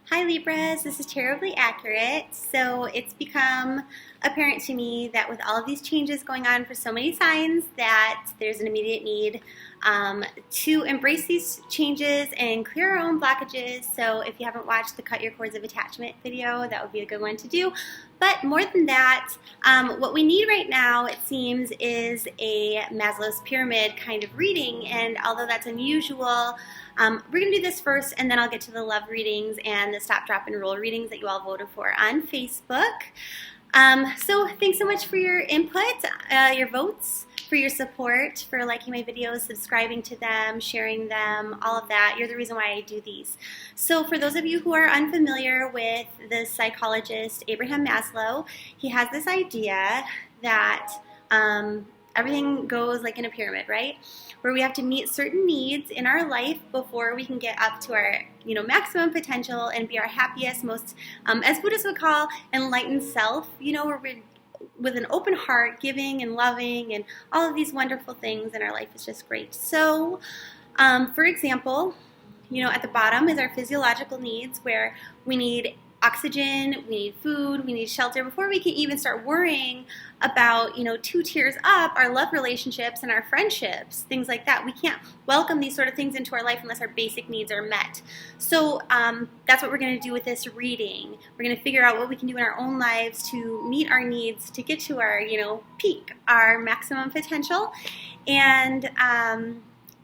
Hi Libras, this is Tarot-blee accurate. So it's become apparent to me that with all of these changes going on for so many signs that there's an immediate need to embrace these changes and clear our own blockages. So if you haven't watched the Cut Your Cords of Attachment video, that would be a good one to do. But more than that, what we need right now, it seems, is a Maslow's pyramid kind of reading. And although that's unusual, we're going to do this first, and then I'll get to the love readings and the stop, drop, and roll readings that you all voted for on Facebook. So thanks so much for your input, your votes, for your support, for liking my videos, subscribing to them, sharing them, all of that. You're the reason why I do these. So for those of you who are unfamiliar with the psychologist Abraham Maslow, he has this idea that everything goes like in a pyramid, right? Where we have to meet certain needs in our life before we can get up to our, maximum potential and be our happiest, most, as Buddhists would call, enlightened self. Where we're with an open heart, giving and loving, and all of these wonderful things in our life is just great. So, for example, at the bottom is our physiological needs, where we need oxygen, we need food, we need shelter before we can even start worrying about, 2 tiers up, our love relationships and our friendships, things like that. We can't welcome these sort of things into our life unless our basic needs are met. So that's what we're going to do with this reading. We're going to figure out what we can do in our own lives to meet our needs, to get to our, peak, our maximum potential. And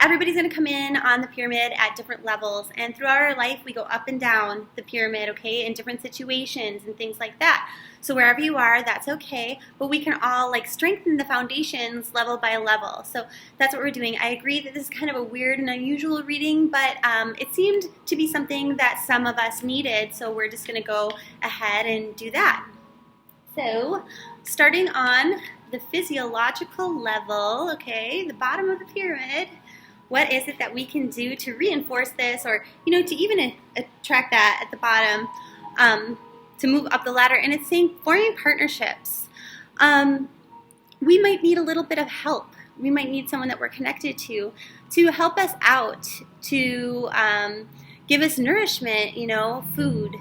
everybody's going to come in on the pyramid at different levels, and throughout our life we go up and down the pyramid, okay, in different situations and things like that. So wherever you are, that's okay, but we can all strengthen the foundations level by level. So that's what we're doing. I agree that this is kind of a weird and unusual reading, but it seemed to be something that some of us needed, so we're just going to go ahead and do that. So starting on the physiological level, okay, the bottom of the pyramid, what is it that we can do to reinforce this, or, to even attract that at the bottom, to move up the ladder? And it's saying forming partnerships. We might need a little bit of help. We might need someone that we're connected to help us out, to give us nourishment, food.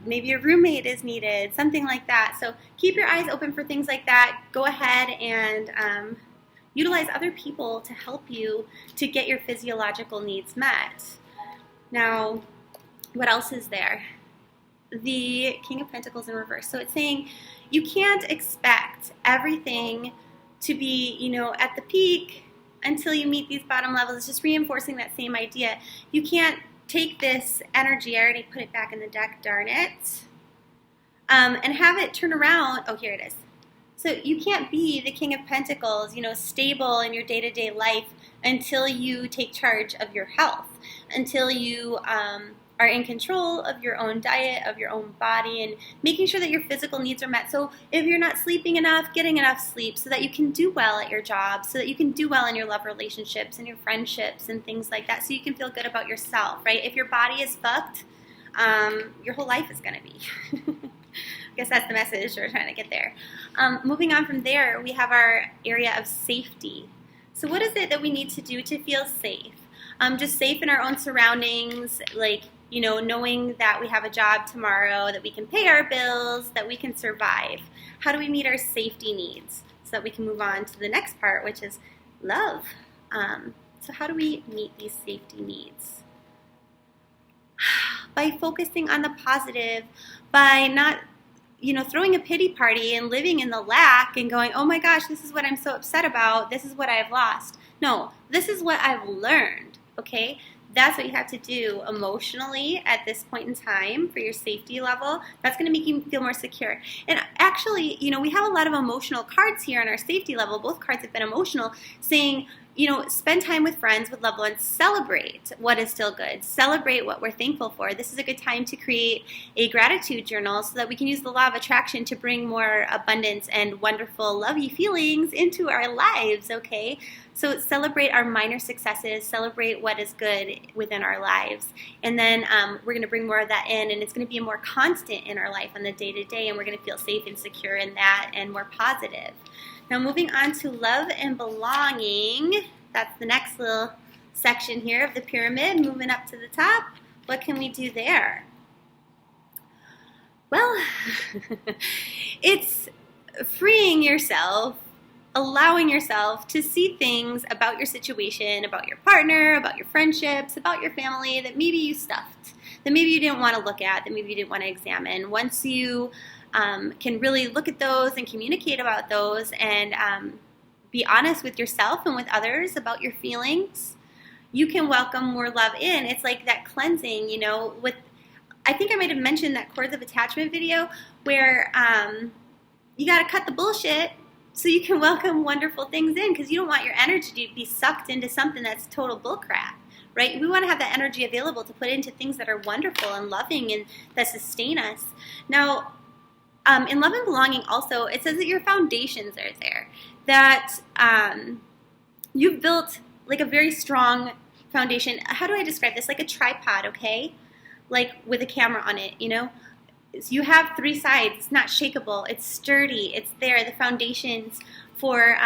Maybe a roommate is needed, something like that. So keep your eyes open for things like that. Go ahead and utilize other people to help you to get your physiological needs met. Now, what else is there? The King of Pentacles in reverse. So it's saying you can't expect everything to be, at the peak until you meet these bottom levels. It's just reinforcing that same idea. You can't take this energy, I already put it back in the deck, darn it, and have it turn around. Oh, here it is. So you can't be the King of Pentacles, stable in your day-to-day life until you take charge of your health, until you are in control of your own diet, of your own body, and making sure that your physical needs are met. So if you're not sleeping enough, getting enough sleep so that you can do well at your job, so that you can do well in your love relationships and your friendships and things like that, so you can feel good about yourself, right? If your body is fucked, your whole life is going to be. I guess that's the message we're trying to get there. Moving on from there, we have our area of safety. So what is it that we need to do to feel safe? Just safe in our own surroundings, knowing that we have a job tomorrow, that we can pay our bills, that we can survive. How do we meet our safety needs so that we can move on to the next part, which is love? So how do we meet these safety needs? By focusing on the positive, by not throwing a pity party and living in the lack and going, oh my gosh, this is what I'm so upset about, this is what I've lost. No, this is what I've learned, okay? That's what you have to do emotionally at this point in time for your safety level. That's going to make you feel more secure. And actually, we have a lot of emotional cards here on our safety level. Both cards have been emotional, saying, spend time with friends, with loved ones, celebrate what is still good, celebrate what we're thankful for. This is a good time to create a gratitude journal so that we can use the law of attraction to bring more abundance and wonderful, lovey feelings into our lives, okay? So celebrate our minor successes, celebrate what is good within our lives. And then we're going to bring more of that in, and it's going to be more constant in our life on the day-to-day, and we're going to feel safe and secure in that and more positive. Now moving on to love and belonging. That's the next little section here of the pyramid. Moving up to the top, what can we do there? Well, it's freeing yourself, allowing yourself to see things about your situation, about your partner, about your friendships, about your family that maybe you stuffed, that maybe you didn't want to look at, that maybe you didn't want to examine. Once you can really look at those and communicate about those and be honest with yourself and with others about your feelings, you can welcome more love in. It's like that cleansing, you know, with, I think I might have mentioned that cords of attachment video where you got to cut the bullshit so you can welcome wonderful things in, because you don't want your energy to be sucked into something that's total bullcrap, right? We want to have that energy available to put into things that are wonderful and loving and that sustain us. Now, in Love and Belonging also, it says that your foundations are there, that you've built like a very strong foundation. How do I describe this? Like a tripod, okay? Like with a camera on it, you know? You have three sides. It's not shakeable. It's sturdy. It's there. The foundations for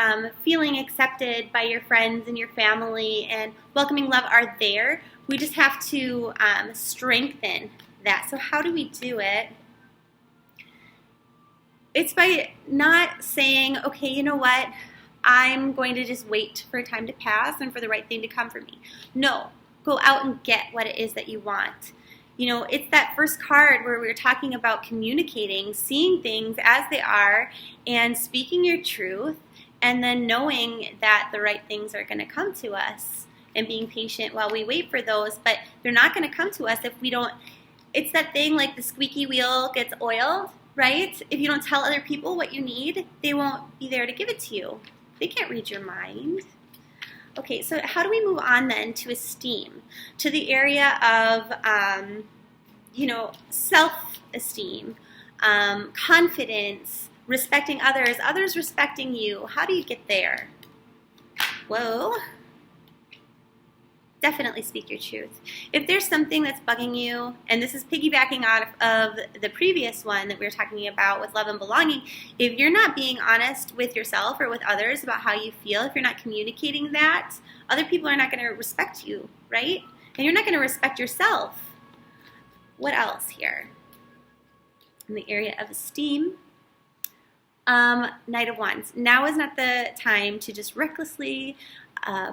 feeling accepted by your friends and your family and welcoming love are there. We just have to strengthen that. So how do we do it? It's by not saying, okay, you know what? I'm going to just wait for time to pass and for the right thing to come for me. No, go out and get what it is that you want. You know, it's that first card where we were talking about communicating, seeing things as they are, and speaking your truth, and then knowing that the right things are going to come to us, and being patient while we wait for those, but they're not going to come to us if we don't. It's that thing like the squeaky wheel gets oiled, right? If you don't tell other people what you need, they won't be there to give it to you. They can't read your mind. Okay, so how do we move on then to esteem, to the area of, you know, self-esteem, confidence, respecting others, others respecting you? How do you get there? Whoa. Definitely speak your truth. If there's something that's bugging you, and this is piggybacking out of the previous one that we were talking about with love and belonging, if you're not being honest with yourself or with others about how you feel, if you're not communicating that, other people are not going to respect you, right? And you're not going to respect yourself. What else here? In the area of esteem, Knight of Wands. Now is not the time to just recklessly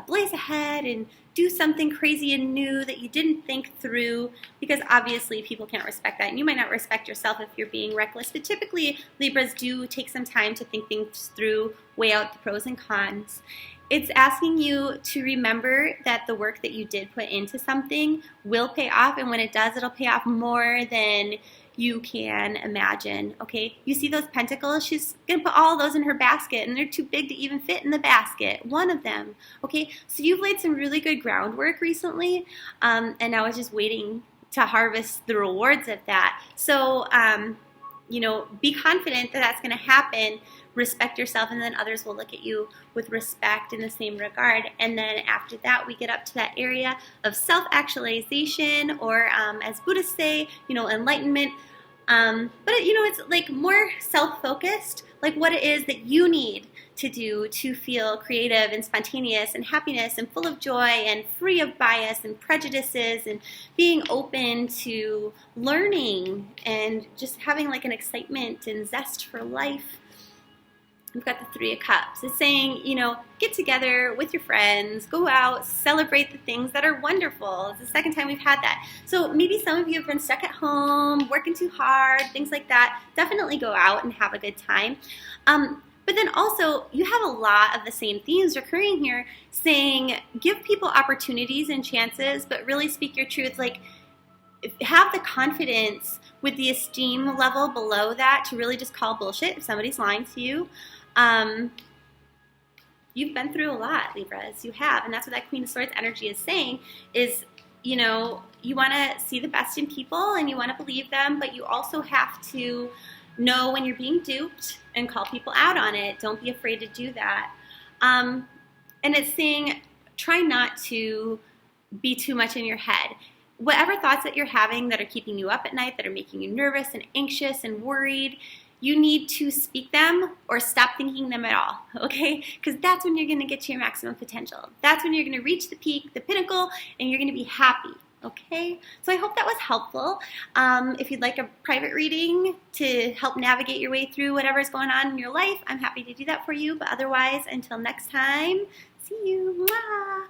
blaze ahead and do something crazy and new that you didn't think through, because obviously people can't respect that, and you might not respect yourself if you're being reckless, but typically Libras do take some time to think things through, weigh out the pros and cons. It's asking you to remember that the work that you did put into something will pay off, and when it does, it'll pay off more than you can imagine, okay? You see those pentacles? She's going to put all those in her basket, and they're too big to even fit in the basket. One of them, okay? So you've laid some really good groundwork recently, and now it's just waiting to harvest the rewards of that. So, you know, be confident that that's going to happen. Respect yourself, and then others will look at you with respect in the same regard. And then after that, we get up to that area of self-actualization, or as Buddhists say, you know, enlightenment. But, you know, it's like more self-focused, like what it is that you need to do to feel creative and spontaneous and happiness and full of joy and free of bias and prejudices and being open to learning and just having like an excitement and zest for life. We've got the Three of Cups. It's saying, you know, get together with your friends, go out, celebrate the things that are wonderful. It's the second time we've had that. So maybe some of you have been stuck at home, working too hard, things like that. Definitely go out and have a good time. But then also, you have a lot of the same themes recurring here, saying give people opportunities and chances, but really speak your truth. Like, have the confidence with the esteem level below that to really just call bullshit if somebody's lying to you. You've been through a lot, Libras. You have, and that's what that Queen of Swords energy is saying, is, you know, you want to see the best in people and you want to believe them, but you also have to know when you're being duped and call people out on it. Don't be afraid to do that. And it's saying try not to be too much in your head. Whatever thoughts that you're having that are keeping you up at night, that are making you nervous and anxious and worried, you need to speak them or stop thinking them at all, okay? Because that's when you're going to get to your maximum potential. That's when you're going to reach the peak, the pinnacle, and you're going to be happy, Okay, so I hope that was helpful. If you'd like a private reading to help navigate your way through whatever's going on in your life, I'm happy to do that for you. But otherwise, until next time, see you. Mwah!